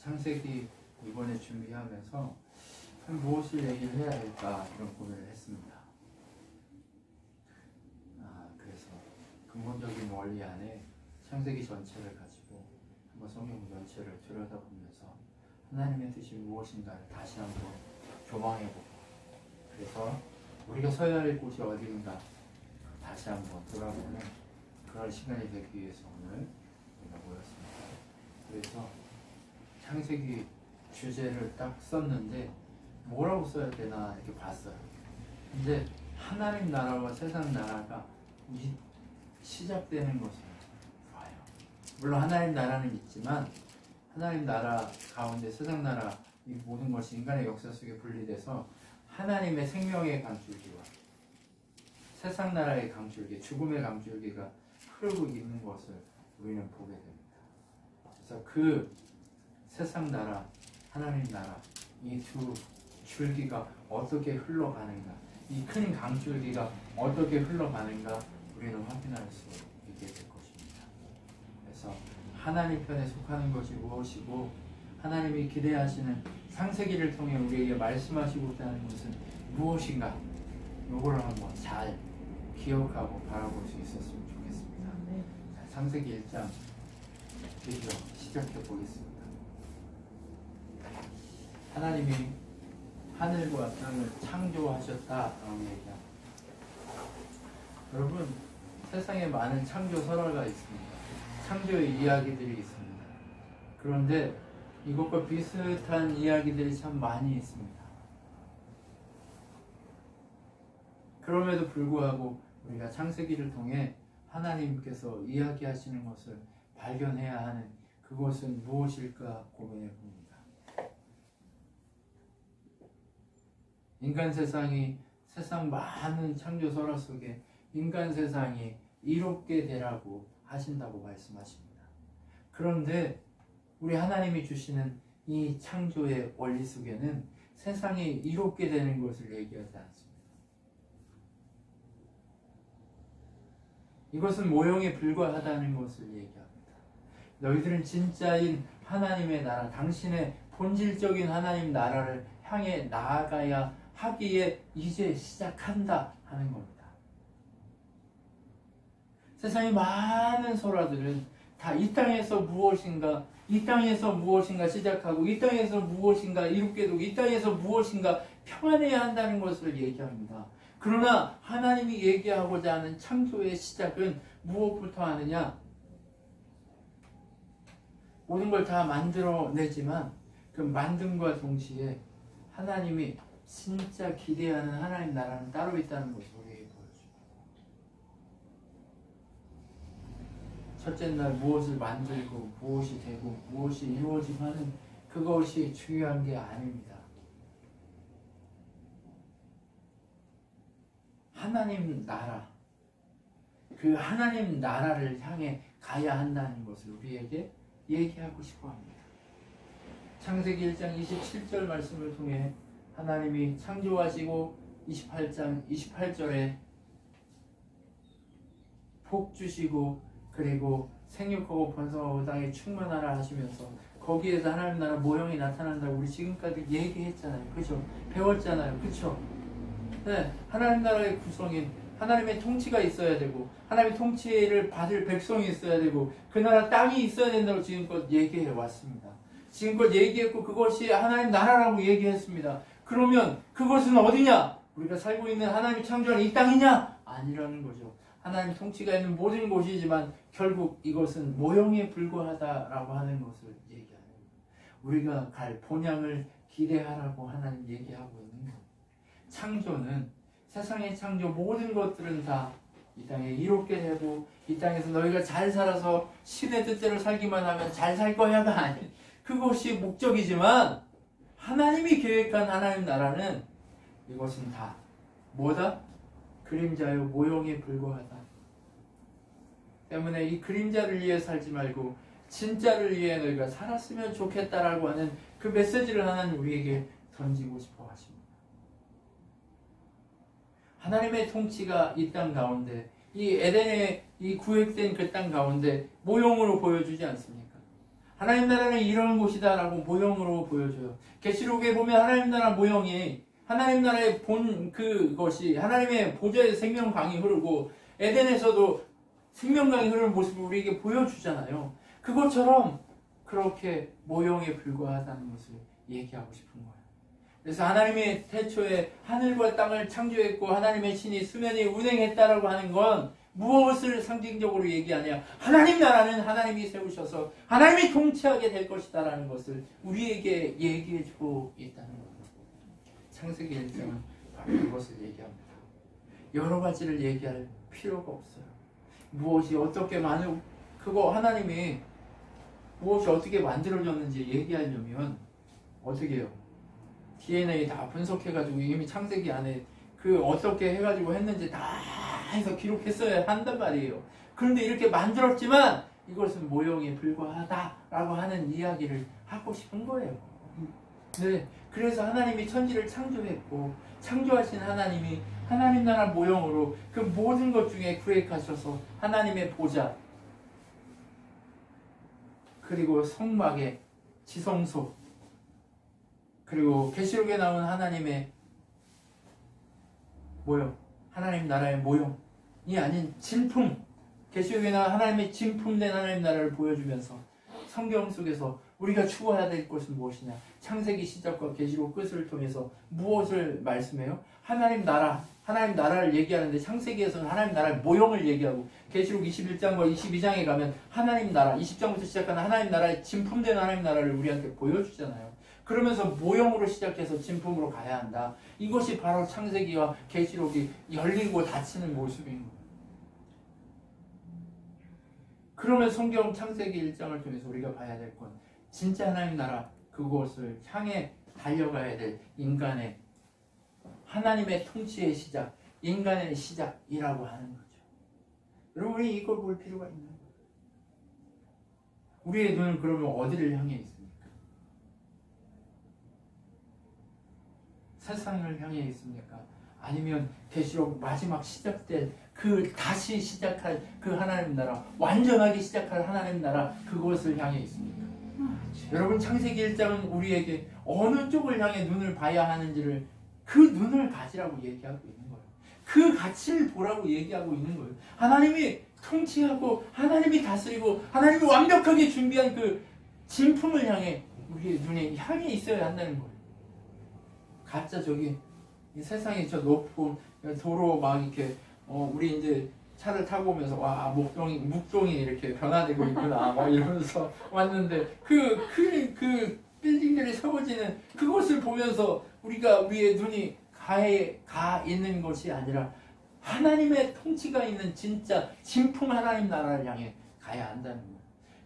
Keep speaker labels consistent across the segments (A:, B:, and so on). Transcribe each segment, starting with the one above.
A: 창세기 이번에 준비하면서 무엇을 얘기를 해야 할까 이런 고민을 했습니다. 그래서 근본적인 원리 안에 창세기 전체를 가지고 한번 성경 전체를 들여다보면서 하나님의 뜻이 무엇인가를 다시 한번 조망해보고, 그래서 우리가 서야 할 곳이 어디인가 다시 한번 돌아보는 그런 시간이 되기 위해서 오늘 우리가 모였습니다. 그래서 창세기 주제를 딱 썼는데 뭐라고 써야 되나 이렇게 봤어요. 근데 하나님 나라와 세상 나라가 시작되는 것을 봐요. 물론 하나님 나라는 있지만 하나님 나라 가운데 세상 나라, 이 모든 것이 인간의 역사 속에 분리돼서 하나님의 생명의 강줄기와 세상 나라의 강줄기, 죽음의 강줄기가 흐르고 있는 것을 우리는 보게 됩니다. 그래서 그 세상 나라, 하나님 나라, 이 두 줄기가 어떻게 흘러가는가, 이 큰 강줄기가 어떻게 흘러가는가 우리는 확인할 수 있게 될 것입니다. 그래서 하나님 편에 속하는 것이 무엇이고 하나님이 기대하시는 창세기를 통해 우리에게 말씀하시고자 하는 것은 무엇인가, 요거를 한번 잘 기억하고 바라볼 수 있었으면 좋겠습니다. 자, 창세기 1장 드디어 시작해 보겠습니다. 하나님이 하늘과 땅을 창조하셨다라고 얘기합니다. 여러분, 세상에 많은 창조 설화가 있습니다. 창조의 이야기들이 있습니다. 그런데 이것과 비슷한 이야기들이 참 많이 있습니다. 그럼에도 불구하고 우리가 창세기를 통해 하나님께서 이야기하시는 것을 발견해야 하는 그것은 무엇일까 고민해 봅니다. 인간 세상이, 세상 많은 창조 설화 속에 인간 세상이 이롭게 되라고 하신다고 말씀하십니다. 그런데 우리 하나님이 주시는 이 창조의 원리 속에는 세상이 이롭게 되는 것을 얘기하지 않습니다. 이것은 모형에 불과하다는 것을 얘기합니다. 너희들은 진짜인 하나님의 나라, 당신의 본질적인 하나님 나라를 향해 나아가야 하기에 이제 시작한다 하는 겁니다. 세상의 많은 설화들은 다 이 땅에서 무엇인가, 이 땅에서 무엇인가 시작하고 이 땅에서 무엇인가 이롭게 되고 이 땅에서 무엇인가 평안해야 한다는 것을 얘기합니다. 그러나 하나님이 얘기하고자 하는 창조의 시작은 무엇부터 하느냐? 모든 걸 다 만들어내지만 그 만듦과 동시에 하나님이 진짜 기대하는 하나님 나라는 따로 있다는 것을 우리에게 보여줍니다. 첫째 날 무엇을 만들고 무엇이 되고 무엇이 이루어지면은 그것이 중요한 게 아닙니다. 하나님 나라, 그 하나님 나라를 향해 가야 한다는 것을 우리에게 얘기하고 싶어 합니다. 창세기 1장 27절 말씀을 통해 하나님이 창조하시고 28장 28절에 복 주시고 그리고 생육하고 번성하고 땅에 충만하라 하시면서 거기에서 하나님 나라 모형이 나타난다고 우리 지금까지 얘기했잖아요. 그렇죠? 배웠잖아요. 그렇죠? 네, 하나님 나라의 구성인 하나님의 통치가 있어야 되고 하나님의 통치를 받을 백성이 있어야 되고 그 나라 땅이 있어야 된다고 지금껏 얘기해 왔습니다. 지금껏 얘기했고 그것이 하나님 나라라고 얘기했습니다. 그러면 그것은 어디냐? 우리가 살고 있는 하나님이 창조한 이 땅이냐? 아니라는 거죠. 하나님 통치가 있는 모든 곳이지만 결국 이것은 모형에 불과하다라고 하는 것을 얘기하는 거예요. 우리가 갈 본향을 기대하라고 하나님 얘기하고 있는 거예요. 창조는 세상의 창조 모든 것들은 다 이 땅에 이롭게 되고 이 땅에서 너희가 잘 살아서 신의 뜻대로 살기만 하면 잘 살 거야가 아닌 그것이 목적이지만 하나님이 계획한 하나님 나라는 이것은 다 뭐다? 그림자요 모형에 불과하다. 때문에 이 그림자를 위해 살지 말고 진짜를 위해 너희가 살았으면 좋겠다라고 하는 그 메시지를 하나님 우리에게 던지고 싶어 하십니다. 하나님의 통치가 이 땅 가운데, 이 에덴의 이 구획된 그 땅 가운데 모형으로 보여주지 않습니까? 하나님 나라는 이런 곳이다라고 모형으로 보여줘요. 계시록에 보면 하나님 나라 모형이 하나님 나라의 본 그것이 하나님의 보좌의 생명강이 흐르고 에덴에서도 생명강이 흐르는 모습을 우리에게 보여주잖아요. 그것처럼 그렇게 모형에 불과하다는 것을 얘기하고 싶은 거예요. 그래서 하나님이 태초에 하늘과 땅을 창조했고 하나님의 신이 수면에 운행했다라고 하는 건 무엇을 상징적으로 얘기하냐? 하나님 나라는 하나님이 세우셔서 하나님이 통치하게 될 것이다라는 것을 우리에게 얘기해주고 있다는 거예요. 창세기 1장은 바로 그것을 얘기합니다. 여러 가지를 얘기할 필요가 없어요. 무엇이 어떻게 그거 하나님이 무엇이 어떻게 만들어졌는지 얘기하려면 어떻게 해요? DNA 다 분석해가지고 이미 창세기 안에 그 어떻게 해가지고 했는지 다 해서 기록했어야 한단 말이에요. 그런데 이렇게 만들었지만 이것은 모형에 불과하다라고 하는 이야기를 하고 싶은 거예요. 네, 그래서 하나님이 천지를 창조했고 창조하신 하나님이 하나님 나라 모형으로 그 모든 것 중에 구획하셔서 하나님의 보좌 그리고 성막의 지성소 그리고 계시록에 나온 하나님의 모형 하나님 나라의 모형이 아닌 진품 계시록에 나온 하나님의 진품된 하나님 나라를 보여주면서 성경 속에서 우리가 추구해야 될 것은 무엇이냐? 창세기 시작과 계시록 끝을 통해서 무엇을 말씀해요? 하나님 나라를 얘기하는데 창세기에서는 하나님 나라의 모형을 얘기하고 계시록 21장과 22장에 가면 하나님 나라 20장부터 시작하는 하나님 나라의 진품된 하나님 나라를 우리한테 보여주잖아요. 그러면서 모형으로 시작해서 진품으로 가야 한다. 이것이 바로 창세기와 계시록이 열리고 닫히는 모습인 거예요. 그러면 성경 창세기 1장을 통해서 우리가 봐야 될 건 진짜 하나님 나라 그것을 향해 달려가야 될 인간의 하나님의 통치의 시작, 인간의 시작이라고 하는 거죠. 여러분이 이걸 볼 필요가 있는 거예요. 우리의 눈은 그러면 어디를 향해 있습니까? 세상을 향해 있습니까? 아니면 계시록 마지막 시작될 그 다시 시작할 그 하나님 나라, 완전하게 시작할 하나님 나라 그것을 향해 있습니까? 여러분 창세기 1장은 우리에게 어느 쪽을 향해 눈을 봐야 하는지를 그 눈을 가지라고 얘기하고 있는 거예요. 그 가치를 보라고 얘기하고 있는 거예요. 하나님이 통치하고 하나님이 다스리고 하나님이 완벽하게 준비한 그 진품을 향해 우리의 눈에 향해 있어야 한다는 거예요. 가짜 저기 이 세상에 저 높고 도로 막 이렇게 우리 이제 차를 타고 오면서 와 묵동이 이렇게 변화되고 있구나 막 이러면서 왔는데 그 빌딩들이 세워지는 그것을 보면서 우리의 눈이 가 있는 것이 아니라 하나님의 통치가 있는 진짜 진품 하나님 나라를 향해 가야 한다는 거예요.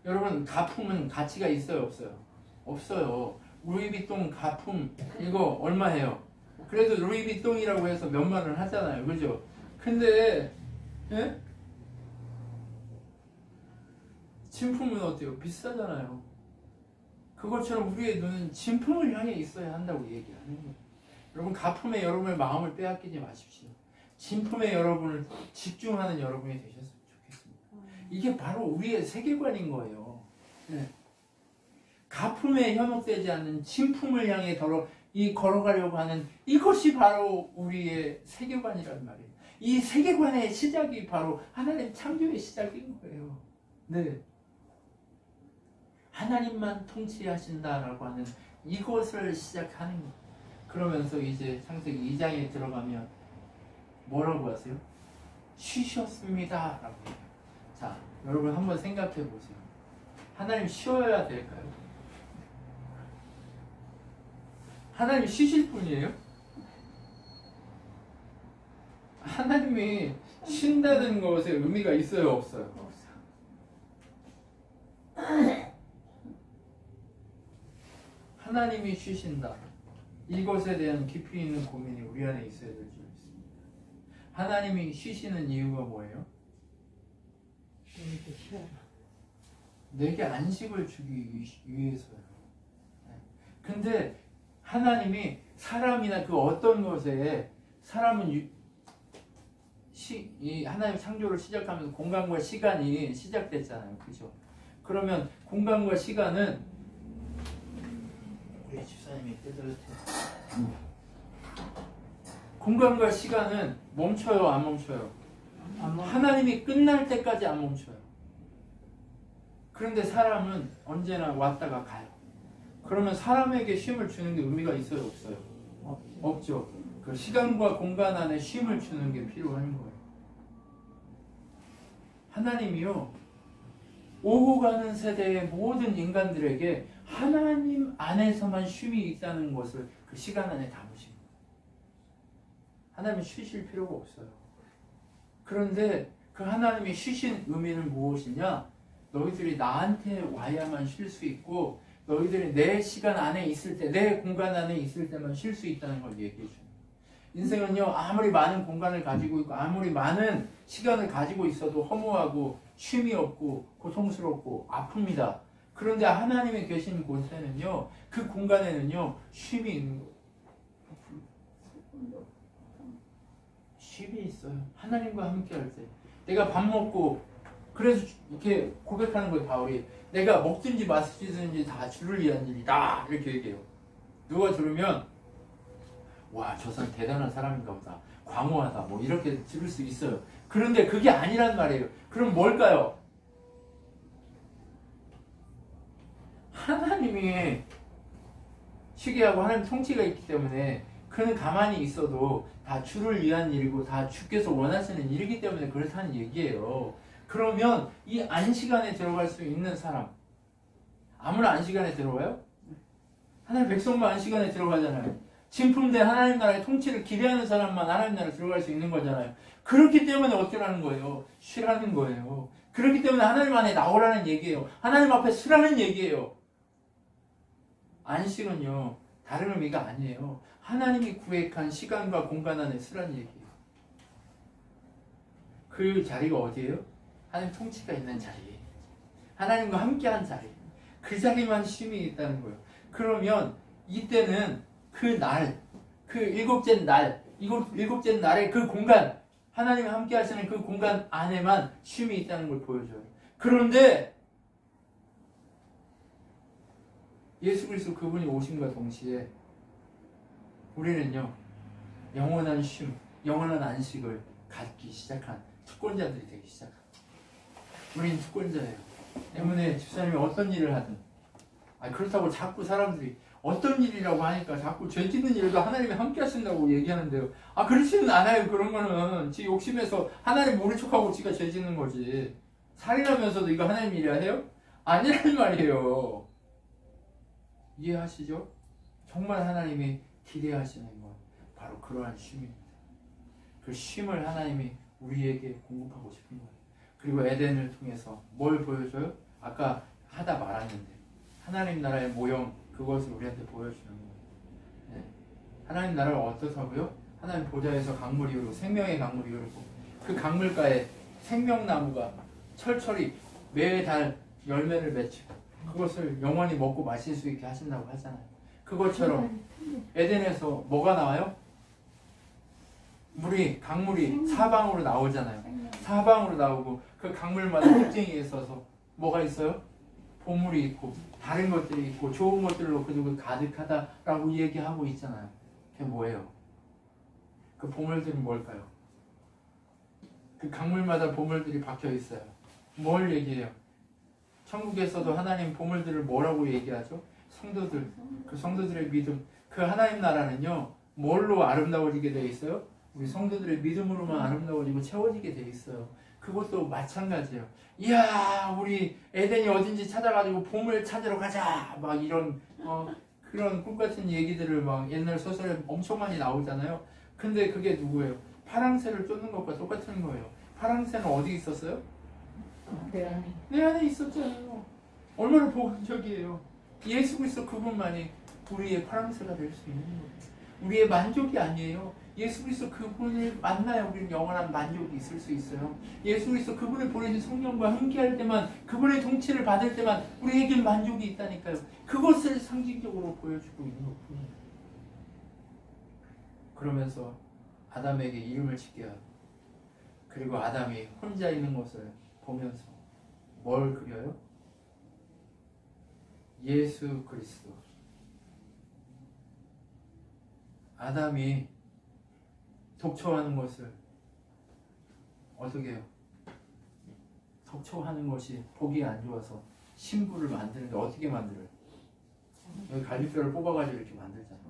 A: 여러분 가품은 가치가 있어요 없어요? 없어요. 루이비통 가품 이거 얼마예요? 그래도 루이비통이라고 해서 몇만 원 하잖아요. 그죠? 근데 예? 진품은 어때요? 비싸잖아요. 그것처럼 우리의 눈은 진품을 향해 있어야 한다고 얘기하는 거예요. 여러분 가품에 여러분의 마음을 빼앗기지 마십시오. 진품에 여러분을 집중하는 여러분이 되셨으면 좋겠습니다. 이게 바로 우리의 세계관인 거예요. 네. 가품에 현혹되지 않는 진품을 향해 걸어가려고 하는 이것이 바로 우리의 세계관이란 말이에요. 이 세계관의 시작이 바로 하나님 창조의 시작인 거예요. 네. 하나님만 통치하신다라고 하는 이것을 시작하는 거예요. 그러면서 이제 창세기 2장에 들어가면 뭐라고 하세요? 쉬셨습니다 라고 해요. 자, 여러분 한번 생각해 보세요. 하나님 쉬어야 될까요? 하나님 쉬실 분이에요? 하나님이 쉰다는 것에 의미가 있어요 없어요? 하나님이 쉬신다. 이것에 대한 깊이 있는 고민이 우리 안에 있어야 될 줄 믿습니다. 하나님이 쉬시는 이유가 뭐예요? 내게 안식을 주기 위해서요. 근데 하나님이 사람이나 그 어떤 것에 사람은 이 하나님 창조를 시작하면서 공간과 시간이 시작됐잖아요. 그죠? 그러면 공간과 시간은 우리 집사님이 뜨뜻해. 공간과 시간은 멈춰요, 안 멈춰요? 하나님이 끝날 때까지 안 멈춰요. 그런데 사람은 언제나 왔다가 가요. 그러면 사람에게 쉼을 주는 게 의미가 있어요, 없어요? 없죠. 그 시간과 공간 안에 쉼을 주는 게 필요한 거예요. 하나님이요, 오고 가는 세대의 모든 인간들에게 하나님 안에서만 쉼이 있다는 것을 그 시간 안에 담으신 거예요. 하나님은 쉬실 필요가 없어요. 그런데 그 하나님이 쉬신 의미는 무엇이냐? 너희들이 나한테 와야만 쉴 수 있고 너희들이 내 시간 안에 있을 때, 내 공간 안에 있을 때만 쉴 수 있다는 걸 얘기해 주는 거예요. 인생은요, 아무리 많은 공간을 가지고 있고 아무리 많은 시간을 가지고 있어도 허무하고 쉼이 없고 고통스럽고 아픕니다. 그런데 하나님이 계신 곳에는요, 그 공간에는요, 쉼이 있는 거예요. 쉼이 있어요. 하나님과 함께 할 때. 내가 밥 먹고, 그래서 이렇게 고백하는 거예요, 바울이. 내가 먹든지 마시든지 다 주를 위한 일이다. 이렇게 얘기해요. 누가 들으면, 와, 저 사람 대단한 사람인가 보다. 광호하다. 뭐 이렇게 들을 수 있어요. 그런데 그게 아니란 말이에요. 그럼 뭘까요? 하나님이 쉬게 하고 하나님 통치가 있기 때문에 그는 가만히 있어도 다 주를 위한 일이고 다 주께서 원하시는 일이기 때문에 그렇다는 얘기예요. 그러면 이 안시간에 들어갈 수 있는 사람, 아무나 안시간에 들어가요? 하나님 백성만 안시간에 들어가잖아요. 진품된 하나님 나라의 통치를 기대하는 사람만 하나님 나라에 들어갈 수 있는 거잖아요. 그렇기 때문에 어쩌라는 거예요? 쉬라는 거예요. 그렇기 때문에 하나님 안에 나오라는 얘기예요. 하나님 앞에 서라는 얘기예요. 안식은요, 다른 의미가 아니에요. 하나님이 구획한 시간과 공간 안에 서라는 얘기예요. 그 자리가 어디예요? 하나님 통치가 있는 자리. 하나님과 함께한 자리. 그 자리만 쉼이 있다는 거예요. 그러면 이때는 그 날, 그 일곱째 날의 그 공간, 하나님이 함께 하시는 그 공간 안에만 쉼이 있다는 걸 보여줘요. 그런데 예수 그리스도 그분이 오심과 동시에 우리는요, 영원한 쉼, 영원한 안식을 갖기 시작한 특권자들이 되기 시작합니다. 우리는 특권자예요. 때문에 집사님이 어떤 일을 하든, 그렇다고 자꾸 사람들이 어떤 일이라고 하니까 자꾸 죄 짓는 일도 하나님이 함께 하신다고 얘기하는데요. 그렇지는 않아요. 그런 거는 지 욕심에서 하나님 모른 척하고 지가 죄 짓는 거지. 살인하면서도 이거 하나님 일이야 해요? 아니란 말이에요. 이해하시죠? 정말 하나님이 기대하시는 건 바로 그러한 쉼입니다. 그 쉼을 하나님이 우리에게 공급하고 싶은 거예요. 그리고 에덴을 통해서 뭘 보여줘요? 아까 하다 말았는데 하나님 나라의 모형, 그것을 우리한테 보여주는 거예요. 네. 하나님 나라가 어떻다고요? 하나님 보좌에서 강물이 흐르고 생명의 강물이 흐르고 그 강물가에 생명나무가 철철이 매달 열매를 맺히고 그것을 영원히 먹고 마실 수 있게 하신다고 하잖아요. 그것처럼 에덴에서 뭐가 나와요? 강물이 사방으로 나오잖아요. 사방으로 나오고 그 강물마다 특징이 있어서 뭐가 있어요? 보물이 있고 다른 것들이 있고 좋은 것들로 그리고 가득하다라고 얘기하고 있잖아요. 그게 뭐예요? 그 보물들은 뭘까요? 그 강물마다 보물들이 박혀 있어요. 뭘 얘기해요? 천국에서도 하나님 보물들을 뭐라고 얘기하죠? 성도들, 그 성도들의 믿음. 그 하나님 나라는요, 뭘로 아름다워지게 되어 있어요? 우리 성도들의 믿음으로만 아름다워지고 채워지게 되어 있어요. 그것도 마찬가지예요. 이야, 우리 에덴이 어딘지 찾아가지고 보물 찾으러 가자! 막 이런 그런 꿈같은 얘기들을 막 옛날 소설에 엄청 많이 나오잖아요. 근데 그게 누구예요? 파랑새를 쫓는 것과 똑같은 거예요. 파랑새는 어디 있었어요? 내 안에 있었잖아요. 얼마나 복음적이에요. 예수 그리스도 그분만이 우리의 파랑새가 될 수 있는 거예요. 우리의 만족이 아니에요. 예수 그리스도 그분을 만나야 우리는 영원한 만족이 있을 수 있어요. 예수 그리스도 그분을 보내신 성령과 함께할 때만, 그분의 통치를 받을 때만 우리에겐 만족이 있다니까요. 그것을 상징적으로 보여주고 있는 것뿐이에요. 그러면서 아담에게 이름을 짓게 하고, 그리고 아담이 혼자 있는 것을 보면서 뭘 그려요? 예수 그리스도. 아담이 독초하는 것을 어떻게 해요? 독초하는 것이 보기 안 좋아서 신부를 만드는데 어떻게 만들어요? 여기 갈비뼈를 뽑아가지고 이렇게 만들잖아.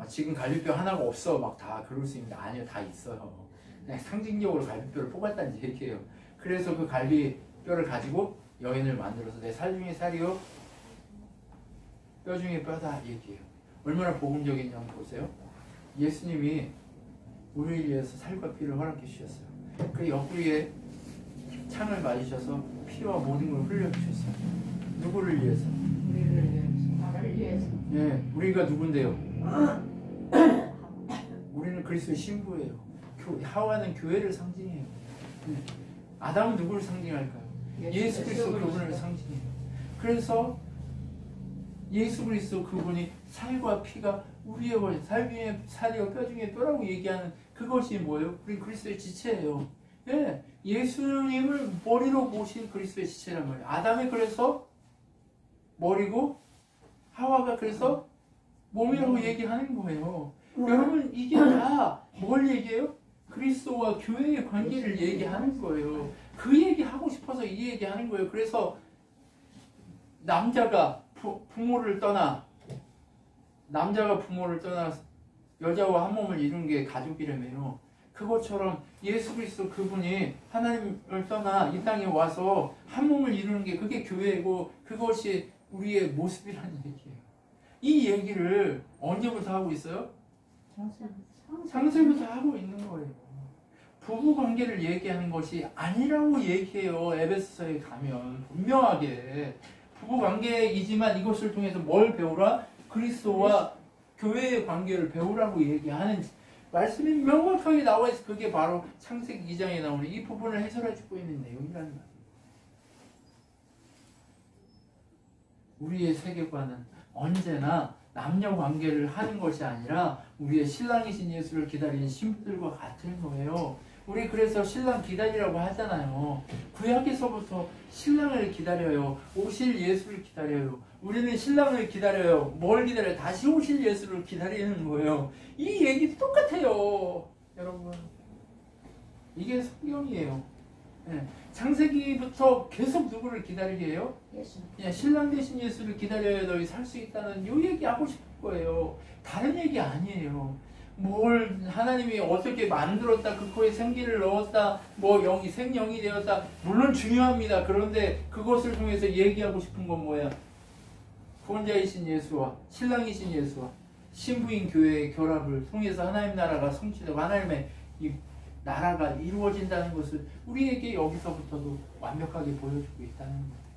A: 지금 갈비뼈 하나가 없어 막 다 그럴 수 있는데 아니요, 다 있어요. 그냥 상징적으로 갈비뼈를 뽑았다는 얘기예요. 그래서 그 갈비뼈를 가지고 여인을 만들어서 내 살 중에 살이요 뼈 중에 뼈다 얘기해요. 얼마나 복음적인지 한번 보세요. 예수님이 우리를 위해서 살과 피를 허락해 주셨어요. 그 옆구리에 창을 맞으셔서 피와 모든 걸 흘려주셨어요. 누구를 위해서?
B: 우리를 위해서. 나를 위해서.
A: 예, 우리가 누군데요? 우리는 그리스도의 신부예요. 하와는 교회를 상징해요. 아담은 누구를 상징할까요? 예수 그리스도 그분을 상징해요. 그래서 예수 그리스도 그분이 살과 피가 우리의 살 중에 살이요 뼈 중에 뼈라고 얘기하는 그것이 뭐예요? 우리 그리스도의 지체예요. 예, 예수님을 머리로 모신 그리스도의 지체란 말이에요. 아담이 그래서 머리고 하와가 그래서 몸이라고 얘기하는 거예요. 여러분 이게 다 뭘 얘기해요? 그리스도와 교회의 관계를 얘기하는 거예요. 그 얘기 하고 싶어서 이 얘기 하는 거예요. 그래서 남자가 부모를 떠나 여자와 한 몸을 이룬 게 가족이라며요. 그것처럼 예수 그리스도 그분이 하나님을 떠나 이 땅에 와서 한 몸을 이루는 게 그게 교회고 그것이 우리의 모습이라는 얘기예요. 이 얘기를 언제부터 하고 있어요? 창세부터 하고 있는 거예요. 부부 관계를 얘기하는 것이 아니라고 얘기해요. 에베소서에 가면 분명하게 부부 관계이지만 이것을 통해서 뭘 배우라? 그리스도와 교회의 관계를 배우라고 얘기하는 말씀이 명확하게 나와 있어. 그게 바로 창세기 2장에 나오는 이 부분을 해설해 주고 있는 내용이라는 말이에요. 우리의 세계관은 언제나 남녀 관계를 하는 것이 아니라 우리의 신랑이신 예수를 기다리는 신부들과 같은 거예요. 우리 그래서 신랑 기다리라고 하잖아요. 구약에서부터 신랑을 기다려요. 오실 예수를 기다려요. 우리는 신랑을 기다려요. 뭘 기다려요? 다시 오실 예수를 기다리는 거예요. 이 얘기 똑같아요. 여러분 이게 성경이에요. 네. 창세기부터 계속 누구를 기다리게 해요?
B: 예수.
A: 그냥 신랑 대신 예수를 기다려야 너희 살 수 있다는 이 얘기 하고 싶은 거예요. 다른 얘기 아니에요. 뭘 하나님이 어떻게 만들었다, 그 코에 생기를 넣었다, 뭐 영이 생영이 되었다, 물론 중요합니다. 그런데 그것을 통해서 얘기하고 싶은 건 뭐야? 구원자이신 예수와 신랑이신 예수와 신부인 교회의 결합을 통해서 하나님 나라가 성취되고 하나님의 이 나라가 이루어진다는 것을 우리에게 여기서부터도 완벽하게 보여주고 있다는 거예요.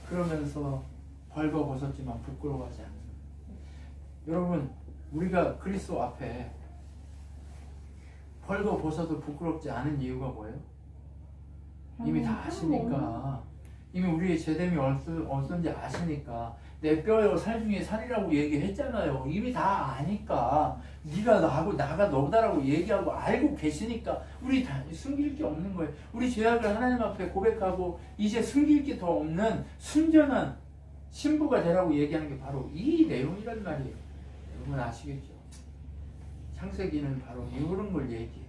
A: 그러면서 벌거벗었지만 부끄러워하지 않는 거예요. 여러분 우리가 그리스도 앞에 벌거벗어도 부끄럽지 않은 이유가 뭐예요? 이미 다 아시니까, 이미 우리의 죄됨이 어떤지 아시니까, 내 뼈요 살 중에 살이라고 얘기했잖아요. 이미 다 아니까, 네가 나하고 나가 너다라고 얘기하고 알고 계시니까 우리 다 숨길 게 없는 거예요. 우리 죄악을 하나님 앞에 고백하고 이제 숨길 게 더 없는 순전한 신부가 되라고 얘기하는 게 바로 이 내용이란 말이에요. 여러분 아시겠죠? 창세기는 바로 이런 걸 얘기해요.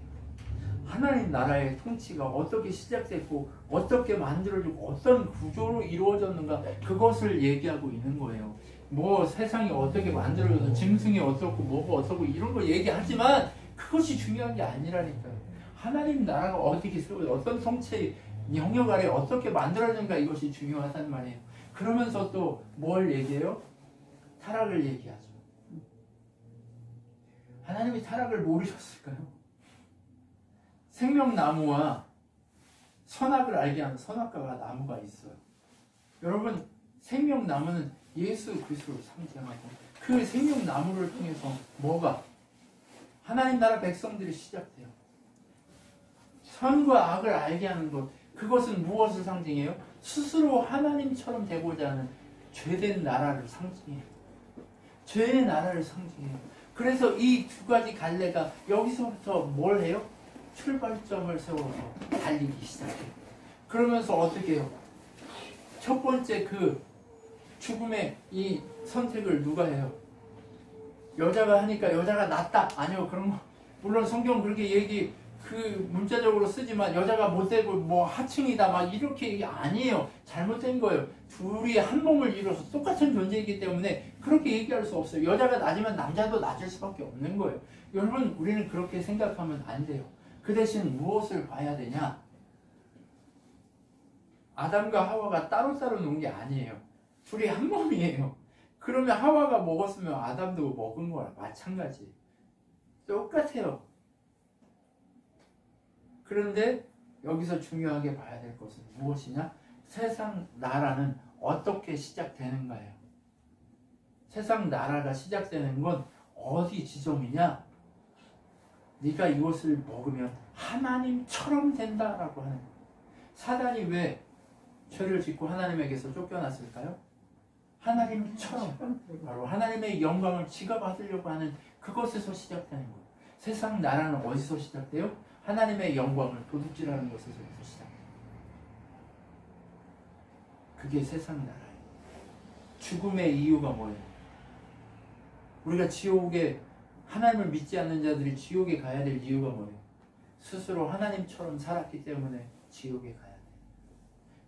A: 하나님 나라의 통치가 어떻게 시작됐고 어떻게 만들어지고 어떤 구조로 이루어졌는가 그것을 얘기하고 있는 거예요. 뭐 세상이 어떻게 만들어져서 짐승이 어떻고 뭐가 어떻고 이런 걸 얘기하지만 그것이 중요한 게 아니라니까요. 하나님 나라가 어떻게 어떤 통치 영역 아래 어떻게 만들어졌는가 이것이 중요하단 말이에요. 그러면서 또 뭘 얘기해요? 타락을 얘기하죠. 하나님이 타락을 모르셨을까요? 생명나무와 선악을 알게 하는 선악과가 나무가 있어요. 여러분 생명나무는 예수 그리스도를 상징하고 그 생명나무를 통해서 뭐가? 하나님 나라 백성들이 시작돼요. 선과 악을 알게 하는 것, 그것은 무엇을 상징해요? 스스로 하나님처럼 되고자 하는 죄된 나라를 상징해요. 죄의 나라를 상징해요. 그래서 이 두 가지 갈래가 여기서부터 뭘 해요? 출발점을 세워서 달리기 시작해요. 그러면서 어떻게 해요? 첫 번째 그 죽음의 이 선택을 누가 해요? 여자가 하니까 여자가 낫다. 아니요. 그런 거 물론 성경 그렇게 얘기 문자적으로 쓰지만 여자가 못되고 뭐 하층이다 막 이렇게 얘기 아니에요. 잘못된 거예요. 둘이 한 몸을 이뤄서 똑같은 존재이기 때문에 그렇게 얘기할 수 없어요. 여자가 낮으면 남자도 낮을 수밖에 없는 거예요. 여러분 우리는 그렇게 생각하면 안 돼요. 그 대신 무엇을 봐야 되냐? 아담과 하와가 따로따로 놓은 게 아니에요. 둘이 한 몸이에요. 그러면 하와가 먹었으면 아담도 먹은 거랑 마찬가지. 똑같아요. 그런데 여기서 중요하게 봐야 될 것은 무엇이냐? 세상 나라는 어떻게 시작되는가요? 세상 나라가 시작되는 건 어디 지점이냐? 네가 이것을 먹으면 하나님처럼 된다라고 하는 거예요. 사단이 왜 죄를 짓고 하나님에게서 쫓겨났을까요? 하나님처럼 바로 하나님의 영광을 지가 받으려고 하는 그것에서 시작되는 거예요. 세상 나라는 어디서 시작돼요? 하나님의 영광을 도둑질하는 것에서 시작돼요. 그게 세상 나라예요. 죽음의 이유가 뭐예요? 우리가 지옥에 하나님을 믿지 않는 자들이 지옥에 가야 될 이유가 뭐예요? 스스로 하나님처럼 살았기 때문에 지옥에 가야 돼요.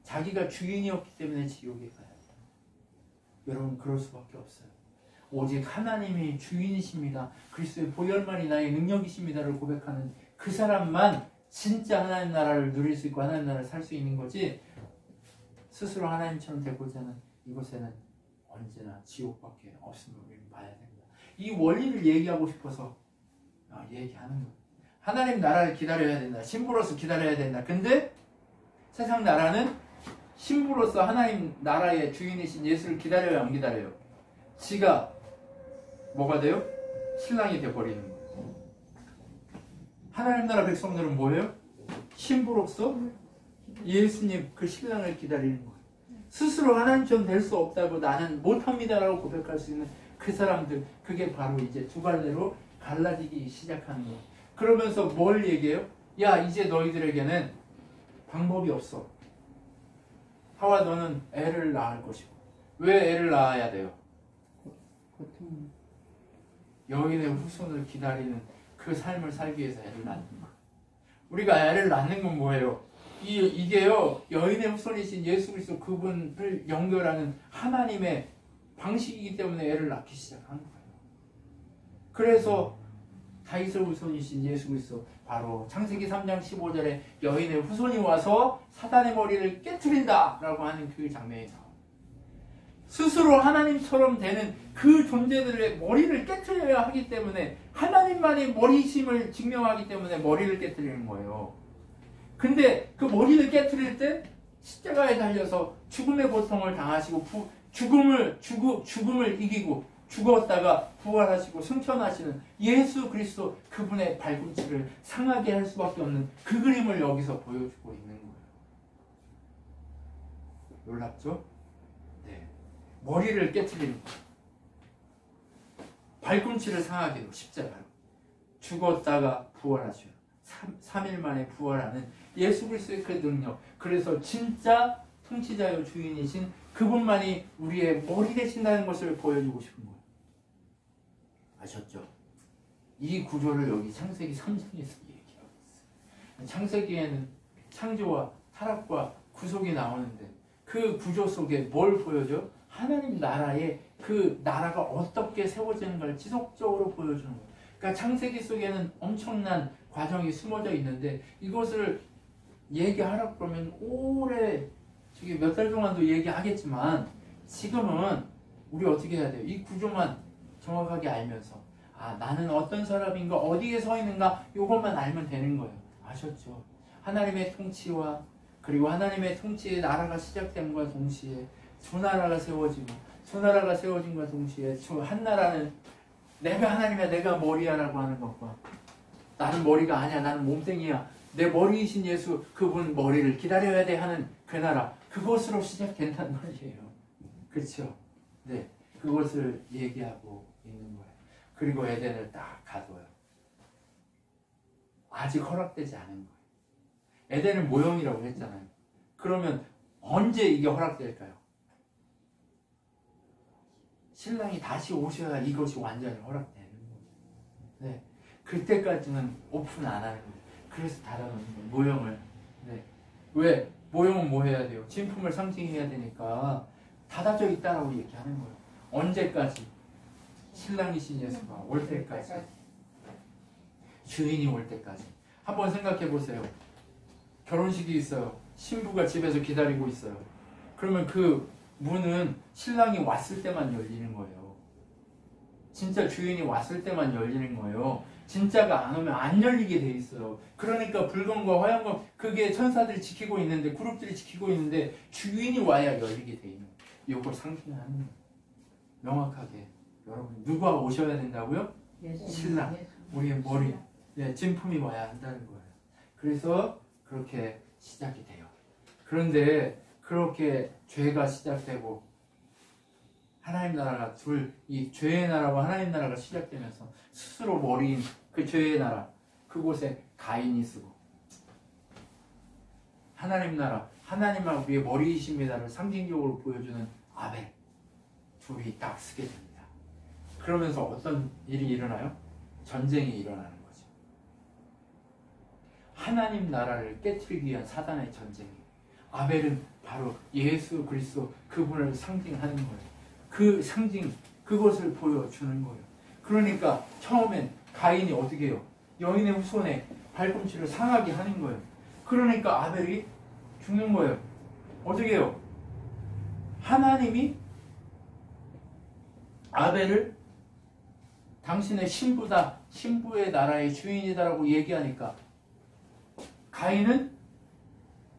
A: 자기가 주인이었기 때문에 지옥에 가야 돼요. 여러분 그럴 수밖에 없어요. 오직 하나님이 주인이십니다. 그리스도의 보혈만이 나의 능력이십니다를 고백하는 그 사람만 진짜 하나님 나라를 누릴 수 있고 하나님 나라를 살 수 있는 거지, 스스로 하나님처럼 되고자 하는 이곳에는 언제나 지옥밖에 없음을 우리는 봐야 됩니다. 이 원리를 얘기하고 싶어서 얘기하는 거예요. 하나님 나라를 기다려야 된다. 신부로서 기다려야 된다. 근데 세상 나라는 신부로서 하나님 나라의 주인이신 예수를 기다려요, 안 기다려요? 지가 뭐가 돼요? 신랑이 돼버리는 거예요. 하나님 나라 백성들은 뭐예요? 신부로서 예수님 그 신랑을 기다리는 거예요. 스스로 하나님처럼 될 수 없다고 나는 못합니다라고 고백할 수 있는 그 사람들, 그게 바로 이제 두 갈래로 갈라지기 시작하는 거예요. 그러면서 뭘 얘기해요? 야, 이제 너희들에게는 방법이 없어. 하와 너는 애를 낳을 것이고. 왜 애를 낳아야 돼요? 여인의 후손을 기다리는 그 삶을 살기 위해서 애를 낳는 거예요. 우리가 애를 낳는 건 뭐예요? 이게요, 여인의 후손이신 예수 그리스도 그분을 연결하는 하나님의 방식이기 때문에 애를 낳기 시작한 거예요. 그래서 다윗의 후손이신 예수 그리스도, 바로 창세기 3장 15절에 여인의 후손이 와서 사단의 머리를 깨트린다 라고 하는 그 장면이 나와요. 스스로 하나님처럼 되는 그 존재들의 머리를 깨트려야 하기 때문에, 하나님만의 머리심을 증명하기 때문에 머리를 깨트리는 거예요. 근데 그 머리를 깨트릴 때 십자가에 달려서 죽음의 고통을 당하시고 죽음을 이기고 죽었다가 부활하시고 승천하시는 예수 그리스도, 그분의 발꿈치를 상하게 할 수밖에 없는 그 그림을 여기서 보여주고 있는 거예요. 놀랍죠? 네. 머리를 깨트리는 거예요. 발꿈치를 상하게도 십자가로 죽었다가 부활하시고 3일 만에 부활하는 예수 그리스도의 그 능력, 그래서 진짜 통치자요 주인이신 그분만이 우리의 머리 되신다는 것을 보여주고 싶은 거예요. 아셨죠? 이 구조를 여기 창세기 3장에서 얘기하고 있어요. 창세기에는 창조와 타락과 구속이 나오는데 그 구조 속에 뭘 보여줘? 하나님 나라의 그 나라가 어떻게 세워지는가를 지속적으로 보여주는 거예요. 그러니까 창세기 속에는 엄청난 과정이 숨어져 있는데, 이것을 얘기하라고 그러면 오래, 몇 달 동안도 얘기하겠지만, 지금은 우리 어떻게 해야 돼요? 이 구조만 정확하게 알면서, 나는 어떤 사람인가, 어디에 서 있는가, 이것만 알면 되는 거예요. 아셨죠? 하나님의 통치와, 그리고 하나님의 통치의 나라가 시작됨과 동시에 두 나라가 세워지고, 두 나라가 세워짐과 동시에 한 나라는 내가 하나님이야, 내가 머리야 라고 하는 것과, 나는 머리가 아니야, 나는 몸뚱이야, 내 머리이신 예수 그분 머리를 기다려야 돼 하는 그 나라, 그것으로 시작된단 말이에요. 그렇죠? 네, 그것을 얘기하고 있는 거예요. 그리고 에덴을 딱 가둬요. 아직 허락되지 않은 거예요. 에덴은 모형이라고 했잖아요. 그러면 언제 이게 허락될까요? 신랑이 다시 오셔야 이것이 완전히 허락되는 거예요. 네. 그때까지는 오픈 안 하는 거예요. 그래서 닫아놓는 거예요. 모형을. 네. 왜? 모형은 뭐 해야 돼요? 진품을 상징해야 되니까 닫아져 있다라고 얘기하는 거예요. 언제까지? 신랑이신 예수가 올 때까지. 주인이 올 때까지. 한번 생각해 보세요. 결혼식이 있어요. 신부가 집에서 기다리고 있어요. 그러면 그 문은 신랑이 왔을 때만 열리는 거예요. 진짜 주인이 왔을 때만 열리는 거예요. 진짜가 안 오면 안 열리게 돼 있어요. 그러니까 붉은과 화양과 그게 천사들이 지키고 있는데, 그룹들이 지키고 있는데 주인이 와야 열리게 돼 있는 거예요. 이걸 상징하는 거예요. 명확하게. 여러분, 누가 오셔야 된다고요? 신랑. 우리의 머리. 네, 진품이 와야 한다는 거예요. 그래서 그렇게 시작이 돼요. 그런데 그렇게 죄가 시작되고 하나님 나라가 이 죄의 나라와 하나님 나라가 시작되면서 스스로 머리인 그 죄의 나라, 그곳에 가인이 쓰고 하나님 나라, 하나님과 우리의 머리이십니다를 상징적으로 보여주는 아벨, 둘이 딱 쓰게 됩니다. 그러면서 어떤 일이 일어나요? 전쟁이 일어나는 거죠. 하나님 나라를 깨트리기 위한 사단의 전쟁이. 아벨은 바로 예수 그리스도 그분을 상징하는 거예요. 그 상징, 그것을 보여주는 거예요. 그러니까 처음엔 가인이 어떻게 해요? 여인의 후손에 발꿈치를 상하게 하는 거예요. 그러니까 아벨이 죽는 거예요. 어떻게 해요? 하나님이 아벨을 당신의 신부다, 신부의 나라의 주인이다라고 얘기하니까 가인은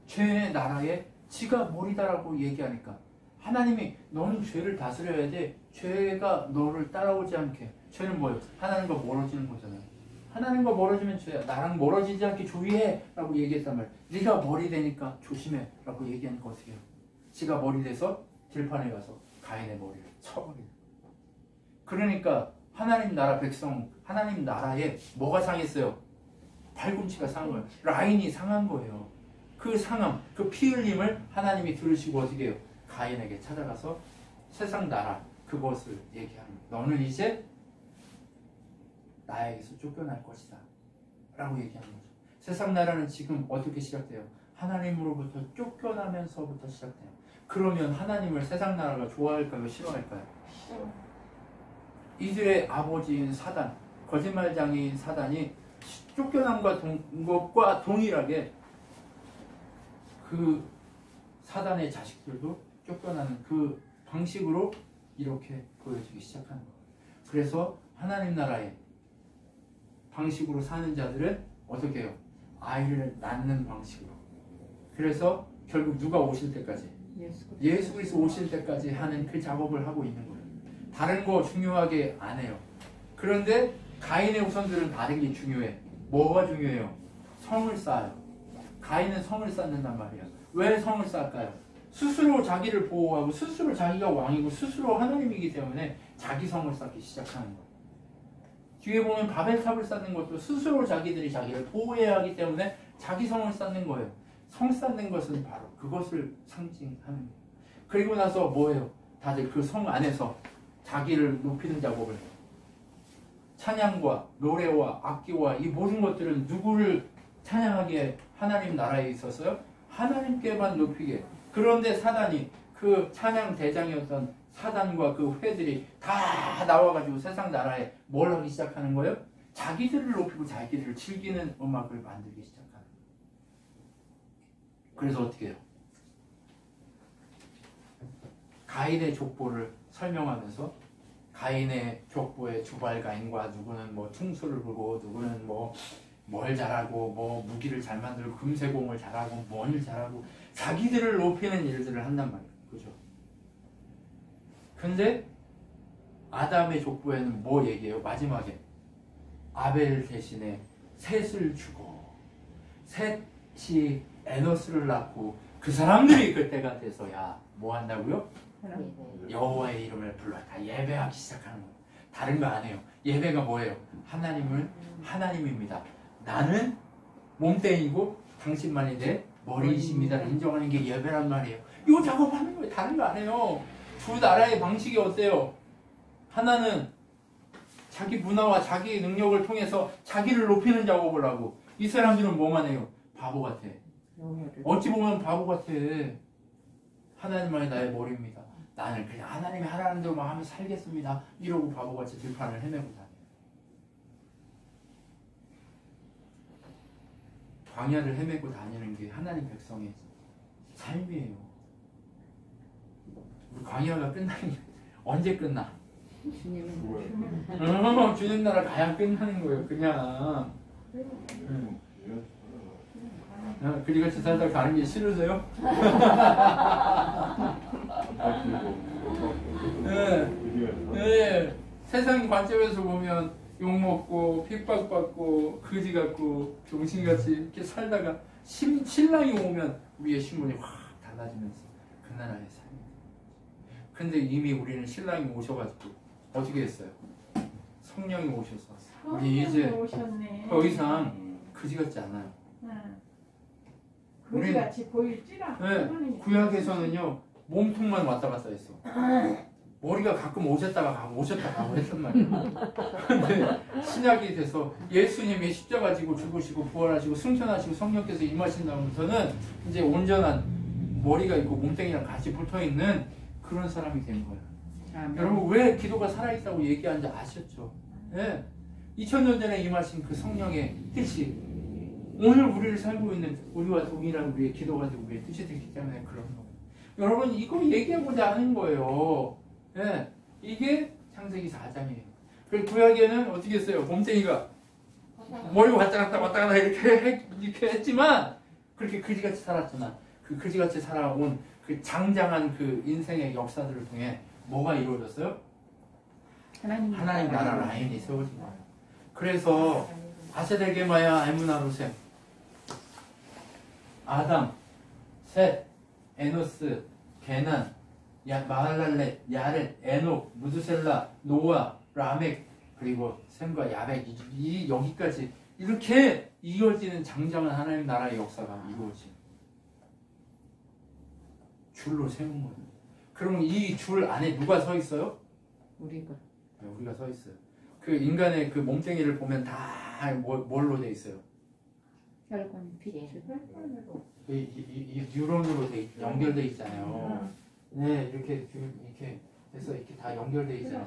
A: 죄의 나라에 지가 머리다라고 얘기하니까 하나님이 너는 죄를 다스려야 돼. 죄가 너를 따라오지 않게. 죄는 뭐예요? 하나님과 멀어지는 거잖아요. 하나님과 멀어지면 죄야. 나랑 멀어지지 않게 조심해 라고 얘기했단 말이에요. 네가 머리 되니까 조심해 라고 얘기하니까 어떻게 해요? 지가 머리 돼서 들판에 가서 가인의 머리를 쳐버리는 거예요. 그러니까 하나님 나라 백성, 하나님 나라에 뭐가 상했어요? 발꿈치가 상한 거예요. 라인이 상한 거예요. 그 상함, 그 피 흘림을 하나님이 들으시고 어떻게 해요? 가인에게 찾아가서 세상 나라 그것을 얘기하는 거예요. 너는 이제 나에게서 쫓겨날 것이다 라고 얘기하는 거죠. 세상 나라는 지금 어떻게 시작돼요? 하나님으로부터 쫓겨나면서부터 시작돼요. 그러면 하나님을 세상 나라가 좋아할까요? 싫어할까요? 이들의 아버지인 사단, 거짓말장애인 사단이 쫓겨남과 것과 동일하게 그 사단의 자식들도 쫓겨나는 그 방식으로 이렇게 보여지기 시작하는 거예요. 그래서 하나님 나라의 방식으로 사는 자들은 어떻게 해요? 아이를 낳는 방식으로. 그래서 결국 누가 오실 때까지? 예수 그리스도 오실 때까지 하는 그 작업을 하고 있는 거예요. 다른 거 중요하게 안 해요. 그런데 가인의 후손들은 다른 게 중요해. 뭐가 중요해요? 성을 쌓아요. 가인은 성을 쌓는단 말이에요. 왜 성을 쌓을까요? 스스로 자기를 보호하고 스스로 자기가 왕이고 스스로 하나님이기 때문에 자기 성을 쌓기 시작하는 거예요. 뒤에 보면 바벨탑을 쌓는 것도 스스로 자기들이 자기를 보호해야 하기 때문에 자기 성을 쌓는 거예요. 성 쌓는 것은 바로 그것을 상징하는 거예요. 그리고 나서 뭐예요? 다들 그 성 안에서 자기를 높이는 작업을 해요. 찬양과 노래와 악기와 이 모든 것들은 누구를 찬양하기에 하나님 나라에 있어서요? 하나님께만 높이게. 그런데 사단이 그 찬양 대장이었던 사단과 그 회들이 다 나와가지고 세상 나라에 뭘 하기 시작하는 거예요? 자기들을 높이고 자기들을 즐기는 음악을 만들기 시작하는 거예요. 그래서 어떻게 해요? 가인의 족보를 설명하면서 가인의 족보의 주발가인과 누구는 뭐 충수를 부고 누구는 뭐 뭘 잘하고 뭐 무기를 잘 만들고 금세공을 잘하고 뭘 잘하고 자기들을 높이는 일들을 한단 말이에요. 그죠? 근데 아담의 족보에는 뭐 얘기해요? 마지막에 아벨 대신에 셋을 주고 셋이 에노스를 낳고 그 사람들이 그때가 돼서야 뭐 한다고요? 여호와의 이름을 불러 다 예배하기 시작하는 거예요. 다른 거 안 해요. 예배가 뭐예요? 하나님입니다. 나는 몸뚱이고 당신만이 내 머리이십니다. 인정하는 게 예배란 말이에요. 이 작업하는 거예요. 다른 거 안 해요. 두 나라의 방식이 어때요? 하나는 자기 문화와 자기 능력을 통해서 자기를 높이는 작업을 하고 이 사람들은 뭐만 해요? 바보 같아. 어찌 보면 바보 같아. 하나님만이 나의 머리입니다. 나는 그냥 하나님이 하라는 대로만 하면 살겠습니다. 이러고 바보같이 들판을 헤매고 다녀요. 광야를 헤매고 다니는 게 하나님 백성의 삶이에요. 우리 광야가 끝나는 게 언제 끝나? 주님 나라 가야 끝나는 거예요. 그냥. 그리같이 살다 가는 게 싫으세요? 네. 세상 관점에서 보면 욕먹고 핍박받고 거지 같고 병신같이 이렇게 살다가 신랑이 오면 우리의 신분이 확 달라지면서 그 나라의 삶이에요. 근데 이미 우리는 신랑이 오셔가지고 어떻게 했어요? 성령이 오셔서 우리 이제 더 이상 거지 같지 않아요.
B: 거지같이 보일지라.
A: 네, 구약에서는요 몸통만 왔다 갔다 했어. 머리가 가끔 오셨다가 가고 오셨다가 가고 했단 말이에요. 근데 신약이 돼서 예수님이 십자가 지고 죽으시고 부활하시고 승천하시고 성령께서 임하신다면서는 이제 온전한 머리가 있고 몸뚱이랑 같이 붙어있는 그런 사람이 된 거예요. 여러분 왜 기도가 살아있다고 얘기하는지 아셨죠? 네. 2000년 전에 임하신 그 성령의 뜻이 오늘 우리를 살고 있는 우리와 동일한 우리의 기도가 되고 우리의 뜻이 됐기 때문에 그런 거예요. 여러분 이거 얘기하고자 하는 거예요. 네. 이게 창세기 4장이에요. 그 구약에는 어떻게 했어요? 몸뚱이가 머리가 왔다 갔다 이렇게 했지만 그렇게 거지같이 살았지만 그 거지같이 살아온 그 장장한 그 인생의 역사들을 통해 뭐가 이루어졌어요? 하나님 나라 라인이 세워진 거예요. 그래서 아세데게마야 에무나루셈 아담, 셋, 에노스, 게난, 마할랄렛, 야렛, 에녹, 무드셀라, 노아, 라멕 그리고 셈과 야벳 여기까지 이렇게 이어지는 장장한 하나님 나라의 역사가 이루어진 줄로 세운 거예요. 그러면 이 줄 안에 누가 서 있어요? 우리가. 네, 우리가 서 있어요. 그 인간의 그 몸뚱이를 보면 다 뭘로 돼 있어요?
C: 혈관, 피.
A: 이 뉴런으로 연결돼 있잖아요. 네, 이렇게 해서 이렇게 다 연결돼 있잖아요.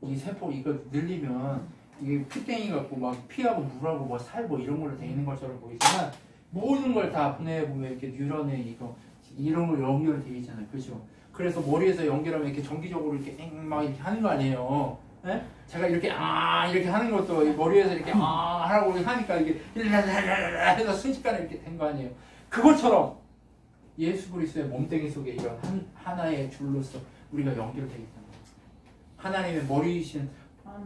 A: 이 세포 이거 늘리면 이게 피땡이 같고 막 피하고 물하고 뭐 살 뭐 이런 걸로 돼 있는 것처럼 보이지만 모든 걸 다 분해해 보면 이렇게 뉴런에 이거 이런 거 연결돼 있잖아요. 그렇죠? 그래서 머리에서 연결하면 이렇게 정기적으로 이렇게 막 이렇게 하는 거 아니에요. 네? 제가 이렇게 이렇게 하는 것도 머리에서 이렇게 하라고 하니까 이게 해서 순식간에 이렇게 된 거 아니에요. 그것처럼 예수 그리스도의 몸뚱이 속에 이런 하나의 줄로서 우리가 연결되어 있다는 거예요. 하나님의 머리이신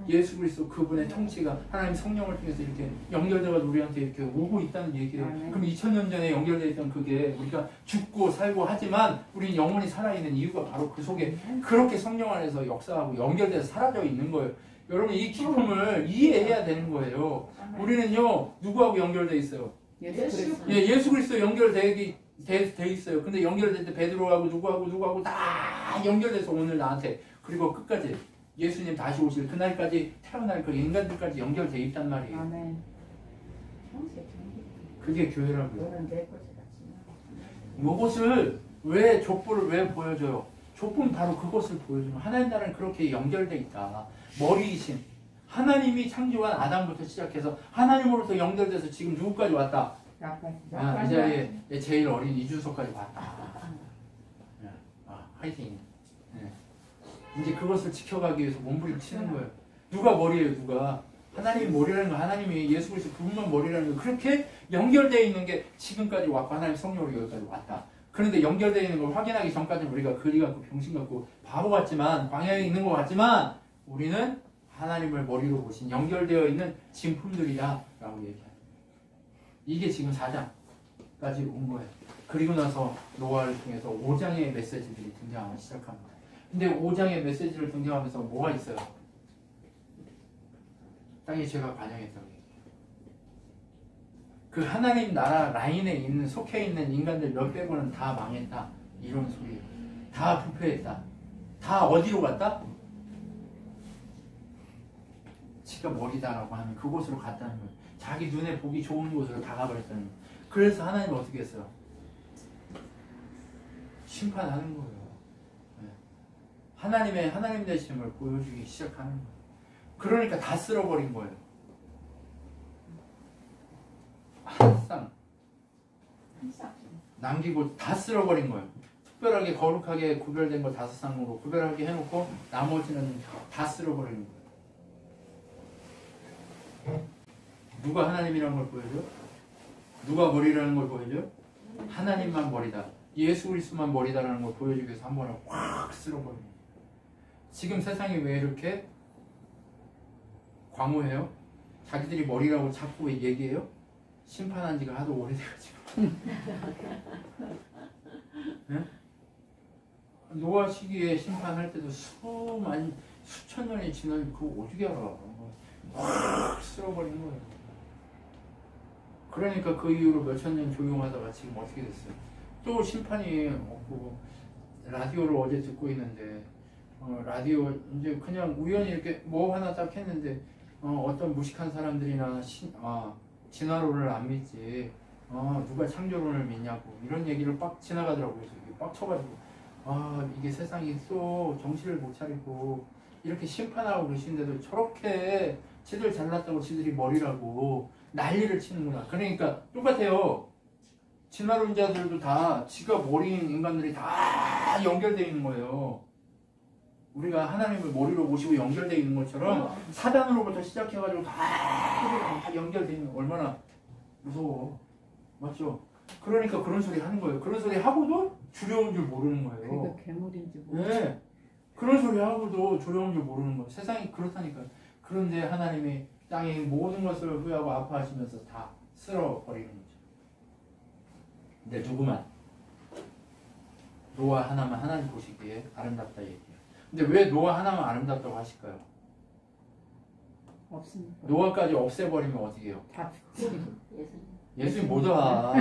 A: 예수 그리스도 그분의 통치가 하나님 성령을 통해서 이렇게 연결돼가지고 우리한테 이렇게 오고 있다는 얘기예요. 그럼 2000년 전에 연결되어 있던 그게 우리가 죽고 살고 하지만 우리는 영원히 살아있는 이유가 바로 그 속에 그렇게 성령 안에서 역사하고 연결돼서 사라져 있는 거예요. 여러분 이 기쁨을 이해해야 되는 거예요. 우리는요 누구하고 연결돼 있어요? 예수 그리스도 연결돼 있어요. 근데 연결될 때 베드로하고 누구하고 다 연결돼서 오늘 나한테 그리고 끝까지 예수님 다시 오실 그날까지 태어날 그 인간들까지 연결돼 있단 말이에요.
C: 아멘.
A: 그게 교회라고요. 이것을 왜 족보를 왜 보여줘요? 족보는 바로 그것을 보여주는 하나님 나라는 그렇게 연결돼 있다. 머리이신 하나님이 창조한 아담부터 시작해서 하나님으로부터 연결돼서 지금 누구까지 왔다? 이 자리에 제일 어린 이준석까지 왔다. 화이팅. 이제 그것을 지켜가기 위해서 몸부림치는 거예요. 누가 머리예요? 누가? 하나님이 머리라는 거, 하나님이 예수 그리스도 그분만 머리라는 거 그렇게 연결되어 있는 게 지금까지 왔고 하나님 성령으로 여기까지 왔다. 그런데 연결되어 있는 걸 확인하기 전까지는 우리가 거지 같고 병신 같고 바보 같지만 광야에 있는 것 같지만 우리는 하나님을 머리로 보신 연결되어 있는 진품들이야 라고 얘기해요. 이게 지금 4장까지 온 거예요. 그리고 나서 노아를 통해서 5장의 메시지들이 등장하기 시작합니다. 근데 5장의 메시지를 등장하면서 뭐가 있어요? 땅에 죄가 관영했다고 얘기해요. 그 하나님 나라 라인에 있는 속해 있는 인간들 몇 백원은 다 망했다. 이런 소리예요. 다 부패했다. 다 어디로 갔다? 지가 머리다라고 하면 그곳으로 갔다는 거예요. 자기 눈에 보기 좋은 곳으로 다 가버렸다는 거예요. 그래서 하나님은 어떻게 했어요? 심판하는 거예요. 네. 하나님 되심을 보여주기 시작하는 거예요. 그러니까 다 쓸어버린 거예요. 한 쌍 남기고 다 쓸어버린 거예요. 특별하게 거룩하게 구별된 거 5쌍으로 구별하게 해놓고 나머지는 다 쓸어버리는 거예요. 누가 하나님이라는 걸 보여줘? 누가 머리라는 걸 보여줘? 하나님만 머리다. 예수 그리스도만 머리다라는 걸 보여주기 위해서 한 번에 확 쓸어버리는 거예요. 지금 세상이 왜 이렇게 광호해요? 자기들이 머리라고 자꾸 얘기해요? 심판한 지가 하도 오래돼가지고. 네? 노아 시기에 심판할 때도 수천 년이 지난 그거 어떻게 알아? 확 쓸어버린 거예요. 그러니까 그 이후로 몇천 년 조용하다가 지금 어떻게 됐어요? 또 심판이 없고 라디오를 어제 듣고 있는데 라디오 이제 그냥 우연히 이렇게 뭐 하나 딱 했는데 어떤 무식한 사람들이나 진화론을 안 믿지 누가 창조론을 믿냐고 이런 얘기를 빡 지나가더라고요. 이게 빡쳐가지고 이게 세상이 또 정신을 못 차리고 이렇게 심판하고 계신데도 저렇게 지들 잘났다고 지들이 머리라고 난리를 치는구나. 그러니까 똑같아요. 진화론자들도 다 지가 머리인 인간들이 다 연결되어 있는 거예요. 우리가 하나님을 머리로 모시고 연결되어 있는 것처럼 사단으로부터 시작해가지고 다 연결되어 있는 거 얼마나 무서워. 맞죠? 그러니까 그런 소리 하는 거예요. 그런 소리 하고도 두려운 줄 모르는 거예요.
C: 그게 괴물인지 모르겠어.
A: 네. 그런 소리 하고도 두려운 줄 모르는 거예요. 세상이 그렇다니까. 그런데 하나님이 땅의 모든 것을 후회하고 아파하시면서 다 쓸어버리는 거죠. 근데 누구만? 노아 하나만 하나님 보시기에 아름답다 얘기해요. 근데 왜 노아 하나만 아름답다고 하실까요?
C: 없으니까.
A: 노아까지 없애버리면 어떻게 해요?
C: 다 죽지.
A: 예수님 못 와.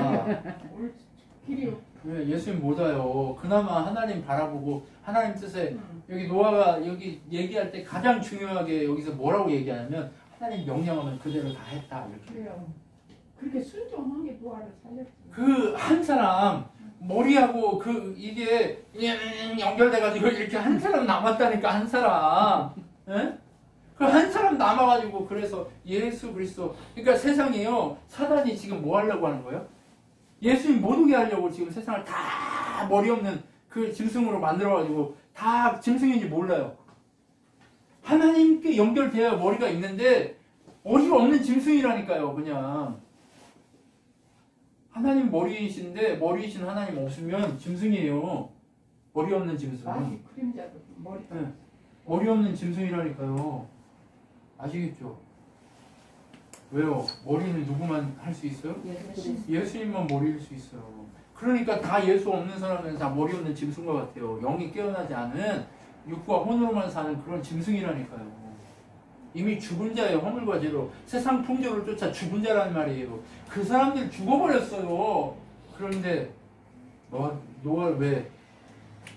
B: 길이
A: 네, 예수님 못 와요. 그나마 하나님 바라보고 하나님 뜻에 여기 노아가 여기 얘기할 때 가장 중요하게 여기서 뭐라고 얘기하냐면 하나님 명령하면 그대로 다 했다 이렇게.
B: 그래요. 그렇게 순종하게 노아를 살렸지.
A: 그 한 사람 머리하고 이게 연결돼가지고 이렇게 한 사람 남았다니까. 한 사람. 예? 그 한 사람 남아가지고 그래서 예수 그리스도. 그러니까 세상이요. 사단이 지금 뭐 하려고 하는 거예요? 예수님 못 오게 하려고 지금 세상을 다 머리 없는 그 짐승으로 만들어가지고 다 짐승인지 몰라요. 하나님께 연결되어 머리가 있는데 머리가 없는 짐승이라니까요. 그냥. 하나님 머리이신데 머리이신 하나님 없으면 짐승이에요. 머리 없는 짐승.
B: 그림자도 머리.
A: 네. 머리 없는 짐승이라니까요. 아시겠죠? 왜요? 머리는 누구만 할 수 있어요? 예수님만 머리일 수 있어요. 그러니까 다 예수 없는 사람은 다 머리 없는 짐승과 같아요. 영이 깨어나지 않은 육과 혼으로만 사는 그런 짐승이라니까요. 이미 죽은 자예요. 허물과 죄로 세상 풍조를 쫓아 죽은 자라는 말이에요. 그 사람들 죽어버렸어요. 그런데 노아 왜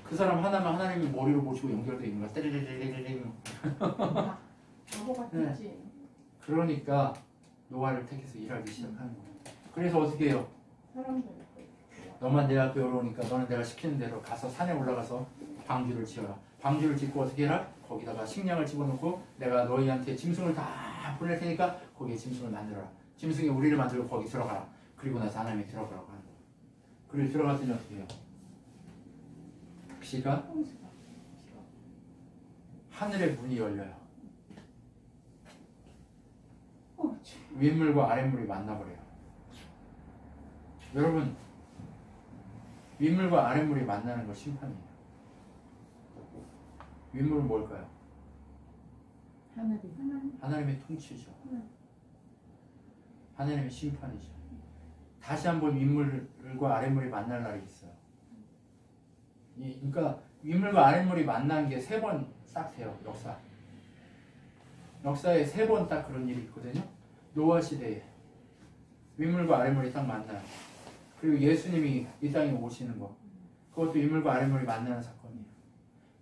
A: 그 사람 하나만 하나님의 머리로 모시고 연결되어 있는 거야. 떼리리리리리.
B: 바보가 됐지.
A: 그러니까 노아를 택해서 일하기 시작하는 거예요. 그래서 어떻게 해요?
B: 사람들.
A: 너만 내 앞에 올라오니까 너는 내가 시키는 대로 가서 산에 올라가서 방주를 지어라. 방주를 짓고 어떻게 해라? 거기다가 식량을 집어넣고 내가 너희한테 짐승을 다 보낼 테니까 거기에 짐승을 만들어라. 짐승이 우리를 만들고 거기 들어가라. 그리고 나서 하나님이 들어가라고 하는 거예요. 그리고 들어갔더니 어떻게 해요? 비가 하늘의 문이 열려요. 윗물과 아랫물이 만나버려요. 여러분, 윗물과 아랫물이 만나는 거 심판이에요. 윗물은 뭘까요? 하나님의 통치죠. 하나님의 심판이죠. 다시 한번 윗물과 아랫물이 만날 날이 있어요. 그러니까 윗물과 아랫물이 만난 게 3번 딱 돼요. 역사에 3번 딱 그런 일이 있거든요. 노아 시대에 윗물과 아랫물이 딱 만나요. 그리고 예수님이 이 땅에 오시는 거, 그것도 윗물과 아랫물이 만나는 사건이에요.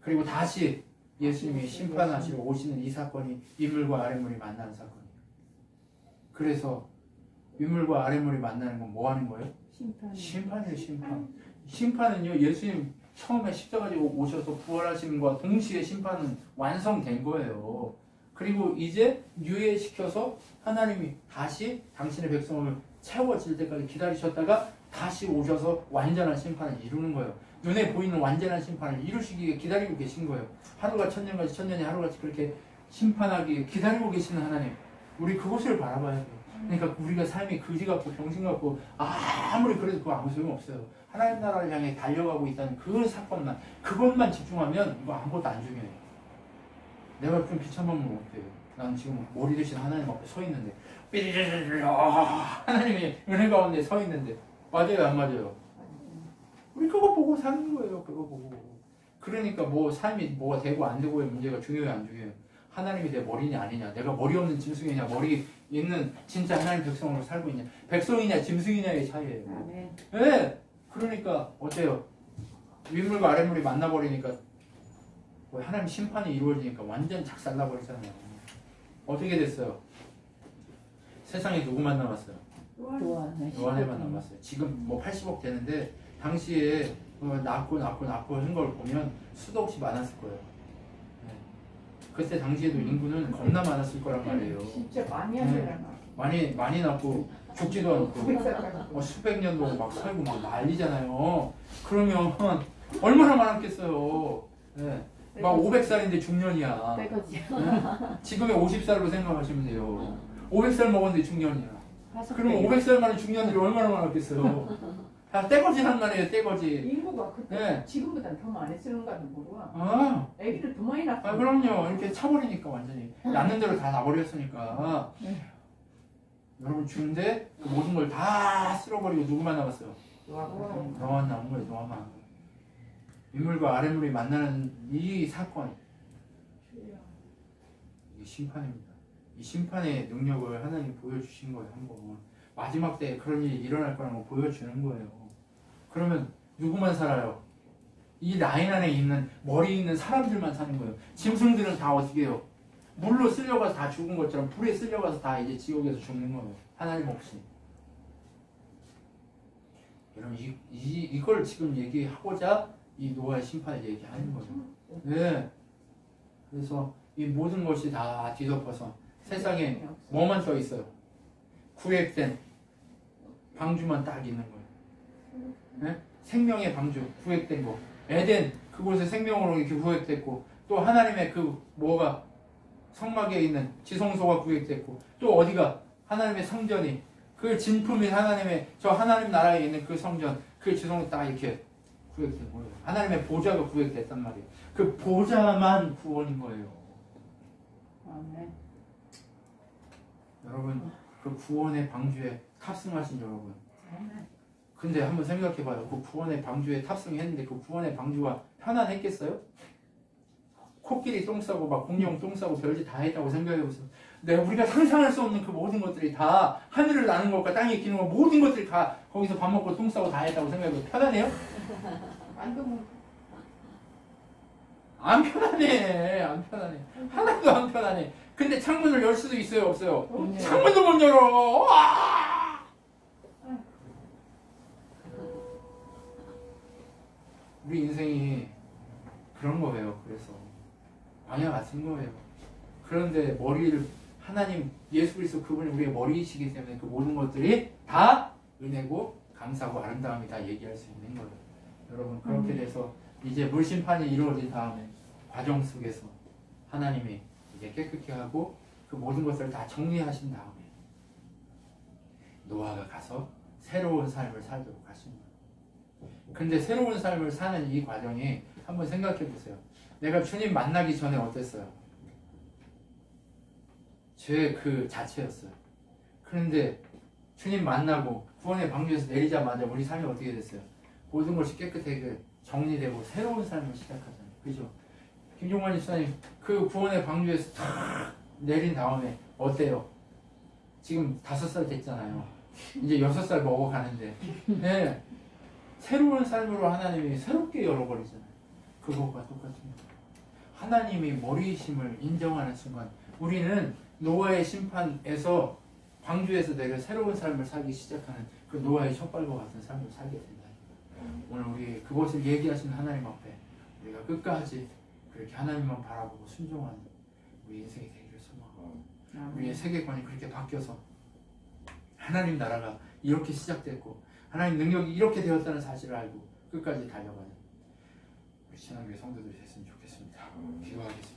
A: 그리고 다시 예수님이 심판하시러 오시는 이 사건이 윗물과 아랫물이 만나는 사건이에요. 그래서 윗물과 아랫물이 만나는 건 뭐 하는 거예요? 심판이에요, 심판. 심판은요, 예수님 처음에 십자가지고 오셔서 부활하시는 것과 동시에 심판은 완성된 거예요. 그리고 이제 유예시켜서 하나님이 다시 당신의 백성을 채워질 때까지 기다리셨다가 다시 오셔서 완전한 심판을 이루는 거예요. 눈에 보이는 완전한 심판을 이루시기 위해 기다리고 계신 거예요. 하루가 천년같이 천년이 하루같이 그렇게 심판하기 위해 기다리고 계시는 하나님. 우리 그것을 바라봐야 돼요. 그러니까 우리가 삶이 그지 같고 병신 같고 아무리 그래도 그거 아무 소용 없어요. 하나님 나라를 향해 달려가고 있다는 그 사건만, 그것만 집중하면 이거 아무것도 안 중요해요. 내가 좀 비참하면 어때요? 난 지금 머리 대신 하나님 앞에 서 있는데 삐리리리리 하나님이 은혜 가운데 서 있는데 맞아요, 안 맞아요? 우리 그거 보고 사는 거예요. 그거 보고. 그러니까 뭐 삶이 뭐가 되고 안 되고의 문제가 중요해요, 안 중요해요? 하나님이 내 머리냐 아니냐, 내가 머리 없는 짐승이냐, 머리 있는 진짜 하나님 백성으로 살고 있냐, 백성이냐 짐승이냐의 차이예요. 네. 그러니까 어때요? 윗물과 아랫물이 만나버리니까 하나님 심판이 이루어지니까 완전 작살나버리잖아요. 어떻게 됐어요? 세상에 누구만 남았어요? 요한에만 남았어요. 지금 뭐 80억 되는데 당시에 낳고 한 걸 보면 수도 없이 많았을 거예요. 네. 그때 당시에도 인구는 겁나 많았을 거란 말이에요.
B: 진짜 많이 하더라나.
A: 많이 낳고 죽지도 않고
B: 900살까지.
A: 수백 년도 막 살고 막 난리잖아요. 그러면 얼마나 많았겠어요. 네. 막 500살인데 중년이야. 네? 지금의 50살로 생각하시면 돼요. 500살 먹었는데 중년이야. 그러면 500살 만에 중년들이 얼마나 많았겠어요. 다 떼거지란 말이에요, 떼거지.
B: 인구가 그때
A: 네.
B: 지금보다는 더 많이 쓰는가도 모르와.
A: 아,
B: 애기를 더 많이 낳고.
A: 그럼요. 이렇게 차버리니까 완전히. 낳는 대로 다 나버렸으니까. 여러분 주인데 그 모든 걸 다 쓸어버리고 누구만 남았어요? 노아만 남은 거예요, 노아만. 윗물과 아랫물이 만나는 이 사건. 이게 심판입니다. 이 심판의 능력을 하나님 보여주신 거예요, 한번. 마지막 때에 그런 일이 일어날 거라는 걸 보여주는 거예요. 그러면 누구만 살아요? 이 라인 안에 있는 머리 있는 사람들만 사는 거예요. 짐승들은 다 어떻게 해요? 물로 쓸려가서 다 죽은 것처럼 불에 쓸려가서 다 이제 지옥에서 죽는 거예요. 하나님 없이. 여러분 이걸 지금 얘기하고자 이 노아의 심판을 얘기하는 거예요. 네. 그래서 이 모든 것이 다 뒤덮어서 세상에 뭐만 써 있어요? 구획된 방주만 딱 있는 거예요. 네? 생명의 방주, 구획된 거. 에덴, 그곳에 생명으로 이렇게 구획됐고, 또 하나님의 그 뭐가 성막에 있는 지성소가 구획됐고, 또 어디가 하나님의 성전이, 그 진품인 하나님의 저 하나님 나라에 있는 그 성전, 그 지성소 딱 이렇게 구획된 거예요. 하나님의 보좌가 구획됐단 말이에요. 그 보좌만 구원인 거예요.
C: 아멘.
A: 여러분, 그 구원의 방주에 탑승하신 여러분. 근데 한번 생각해봐요. 그 구원의 방주에 탑승했는데 그 구원의 방주가 편안했겠어요? 코끼리 똥 싸고 막 공룡 똥 싸고 별짓 다 했다고 생각해보세요. 우리가 상상할 수 없는 그 모든 것들이 다 하늘을 나는 것과 땅에 기는 것 모든 것들이 다 거기서 밥 먹고 똥 싸고 다 했다고 생각해보세요. 편안해요? 안 편안해. 안 편안해. 하나도 안 편안해. 근데 창문을 열 수도 있어요, 없어요? 창문도 못 열어. 와! 우리 인생이 그런 거예요. 그래서 광야 같은 거예요. 그런데 머리를 하나님 예수 그리스도 그분이 우리의 머리이시기 때문에 그 모든 것들이 다 은혜고 감사고 아름다움이 다 얘기할 수 있는 거예요. 여러분 그렇게 돼서 이제 물심판이 이루어진 다음에 과정 속에서 하나님이 이제 깨끗게 하고 그 모든 것을 다 정리하신 다음에 노아가 가서 새로운 삶을 살도록 하신 거예요. 근데 새로운 삶을 사는 이 과정이 한번 생각해 보세요. 내가 주님 만나기 전에 어땠어요? 죄 그 자체였어요. 그런데 주님 만나고 구원의 방주에서 내리자마자 우리 삶이 어떻게 됐어요? 모든 것이 깨끗하게 정리되고 새로운 삶을 시작하잖아요. 그죠? 김종환 집사님 그 구원의 방주에서 탁 내린 다음에 어때요? 지금 5살 됐잖아요. 이제 6살 먹어가는데 네. 새로운 삶으로 하나님이 새롭게 열어버리잖아요. 그것과 똑같은 거예요. 하나님이 머리이심을 인정하는 순간 우리는 노아의 심판에서 방주에서 내려 새로운 삶을 살기 시작하는 그 노아의 촛발과 같은 삶을 살게 된다. 오늘 우리 그것을 얘기하시는 하나님 앞에 우리가 끝까지 그렇게 하나님만 바라보고 순종하는 우리 인생이 되기를 소망하고 우리의 세계관이 그렇게 바뀌어서 하나님 나라가 이렇게 시작됐고 하나님 능력이 이렇게 되었다는 사실을 알고 끝까지 달려가는 우리 신앙교회 성도들이 됐으면 좋겠습니다. 기도하겠습니다.